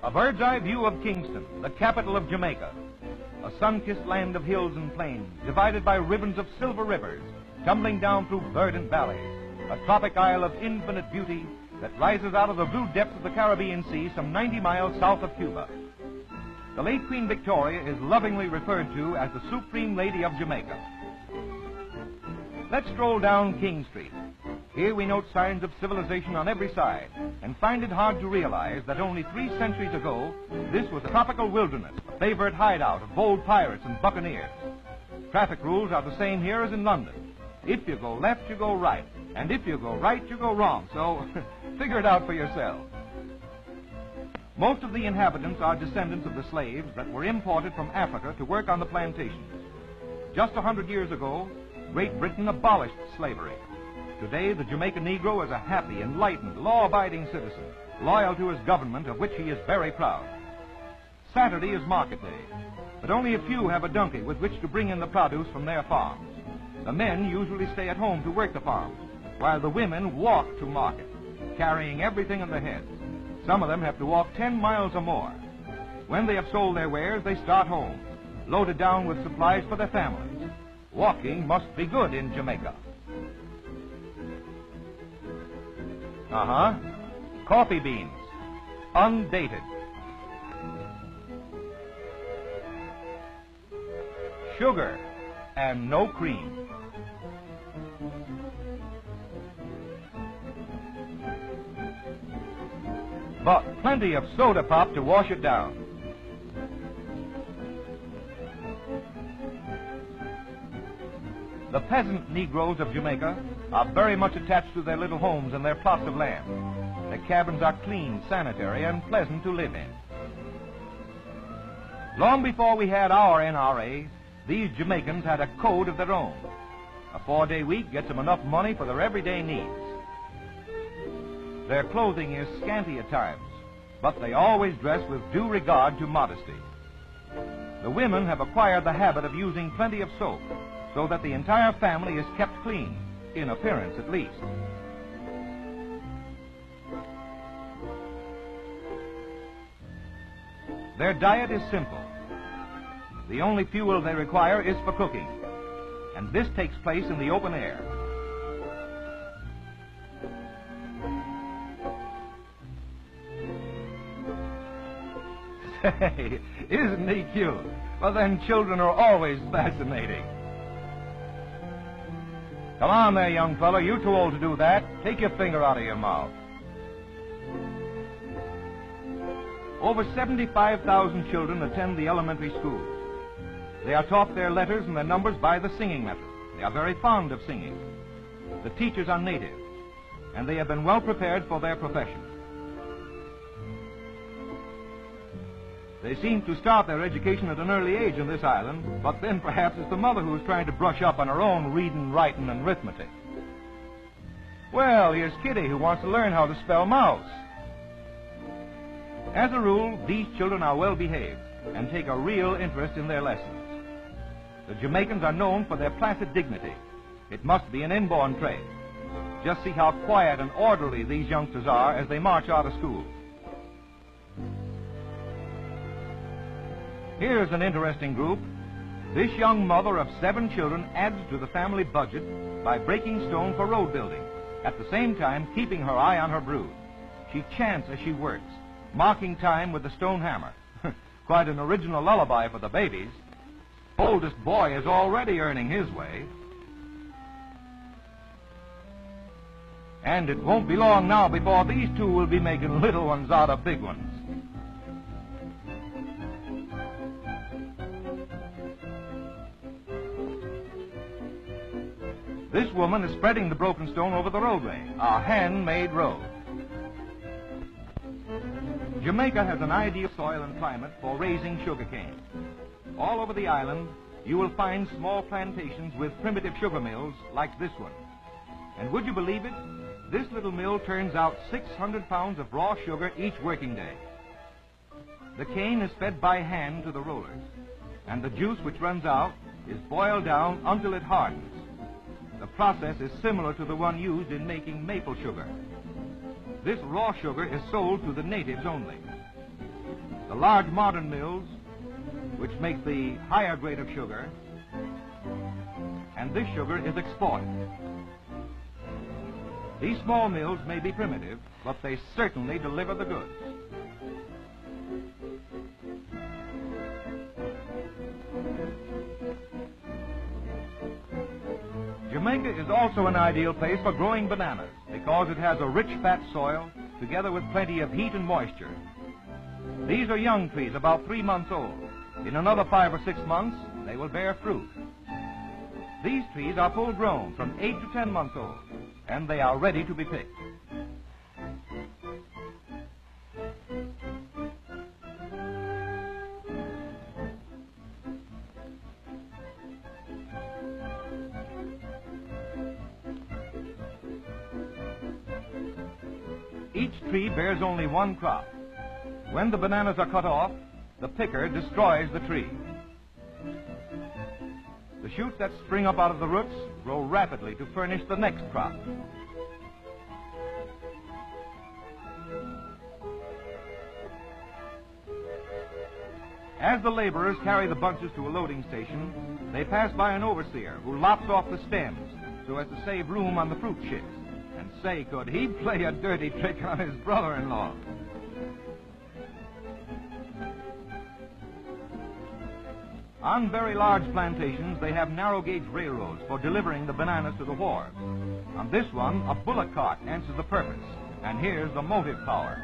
A bird's eye view of Kingston, the capital of Jamaica. A sun-kissed land of hills and plains, divided by ribbons of silver rivers, tumbling down through verdant valleys. A tropic isle of infinite beauty that rises out of the blue depths of the Caribbean Sea some 90 miles south of Cuba. The late Queen Victoria is lovingly referred to as the Supreme Lady of Jamaica. Let's stroll down King Street. Here we note signs of civilization on every side and find it hard to realize that only 3 centuries ago, this was a tropical wilderness, a favorite hideout of bold pirates and buccaneers. Traffic rules are the same here as in London. If you go left, you go right. And if you go right, you go wrong. So figure it out for yourself. Most of the inhabitants are descendants of the slaves that were imported from Africa to work on the plantations. Just 100 years ago, Great Britain abolished slavery. Today, the Jamaican Negro is a happy, enlightened, law-abiding citizen, loyal to his government, of which he is very proud. Saturday is market day, but only a few have a donkey with which to bring in the produce from their farms. The men usually stay at home to work the farms, while the women walk to market, carrying everything on their heads. Some of them have to walk 10 miles or more. When they have sold their wares, they start home, loaded down with supplies for their families. Walking must be good in Jamaica. Coffee beans, undated. Sugar and no cream. But plenty of soda pop to wash it down. The peasant Negroes of Jamaica are very much attached to their little homes and their plots of land. Their cabins are clean, sanitary, and pleasant to live in. Long before we had our NRA, these Jamaicans had a code of their own. A 4-day week gets them enough money for their everyday needs. Their clothing is scanty at times, but they always dress with due regard to modesty. The women have acquired the habit of using plenty of soap, so that the entire family is kept clean, in appearance at least. Their diet is simple. The only fuel they require is for cooking, and this takes place in the open air. Say, isn't he cute? Well, then children are always fascinating. Come on there, young fella. You're too old to do that. Take your finger out of your mouth. Over 75,000 children attend the elementary schools. They are taught their letters and their numbers by the singing method. They are very fond of singing. The teachers are natives, and they have been well prepared for their profession. They seem to start their education at an early age in this island, but then perhaps it's the mother who is trying to brush up on her own reading, writing, and arithmetic. Well, here's Kitty, who wants to learn how to spell mouse. As a rule, these children are well behaved and take a real interest in their lessons. The Jamaicans are known for their placid dignity. It must be an inborn trait. Just see how quiet and orderly these youngsters are as they march out of school. Here's an interesting group. This young mother of 7 children adds to the family budget by breaking stone for road building, at the same time keeping her eye on her brood. She chants as she works, marking time with the stone hammer. Quite an original lullaby for the babies. Oldest boy is already earning his way. And it won't be long now before these two will be making little ones out of big ones. This woman is spreading the broken stone over the roadway, a handmade road. Jamaica has an ideal soil and climate for raising sugarcane. All over the island, you will find small plantations with primitive sugar mills like this one. And would you believe it? This little mill turns out 600 pounds of raw sugar each working day. The cane is fed by hand to the rollers, and the juice which runs out is boiled down until it hardens. The process is similar to the one used in making maple sugar. This raw sugar is sold to the natives only. The large modern mills, which make the higher grade of sugar, and this sugar is exported. These small mills may be primitive, but they certainly deliver the goods. Jamaica is also an ideal place for growing bananas because it has a rich, fat soil together with plenty of heat and moisture. These are young trees, about 3 months old. In another 5 or 6 months, they will bear fruit. These trees are full grown, from 8 to 10 months old, and they are ready to be picked. Each tree bears only one crop. When the bananas are cut off, the picker destroys the tree. The shoots that spring up out of the roots grow rapidly to furnish the next crop. As the laborers carry the bunches to a loading station, they pass by an overseer who lops off the stems so as to save room on the fruit ships. And say, could he play a dirty trick on his brother-in-law? On very large plantations, they have narrow-gauge railroads for delivering the bananas to the wharves. On this one, a bullock cart answers the purpose. And here's the motive power.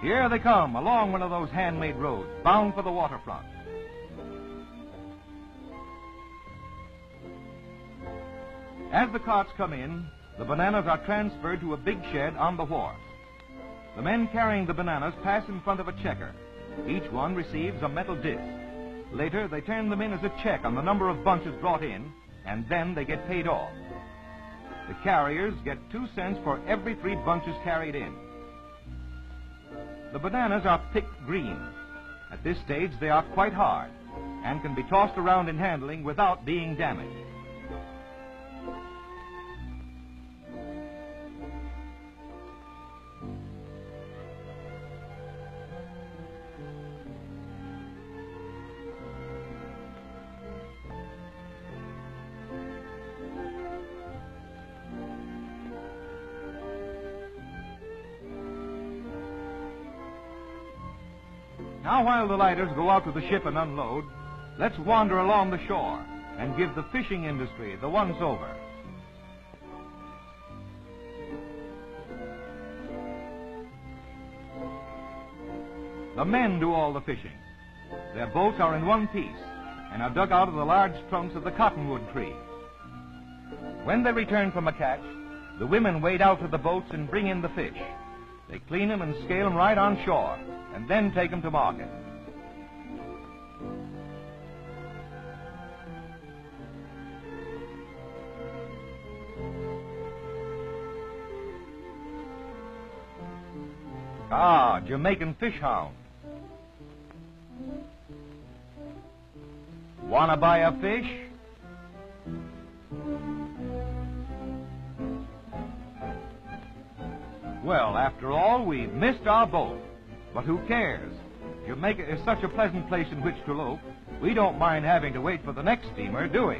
Here they come, along one of those handmade roads, bound for the waterfront. As the carts come in, the bananas are transferred to a big shed on the wharf. The men carrying the bananas pass in front of a checker. Each one receives a metal disc. Later, they turn them in as a check on the number of bunches brought in, and then they get paid off. The carriers get 2 cents for every 3 bunches carried in. The bananas are picked green. At this stage, they are quite hard and can be tossed around in handling without being damaged. Now, while the lighters go out to the ship and unload, let's wander along the shore and give the fishing industry the once-over. The men do all the fishing. Their boats are in one piece and are dug out of the large trunks of the cottonwood tree. When they return from a catch, the women wade out to the boats and bring in the fish. They clean them and scale them right on shore, and then take them to market. Ah, Jamaican fish hound. Wanna buy a fish? Well, after all, we've missed our boat. But who cares? Jamaica is such a pleasant place in which to loaf, we don't mind having to wait for the next steamer, do we?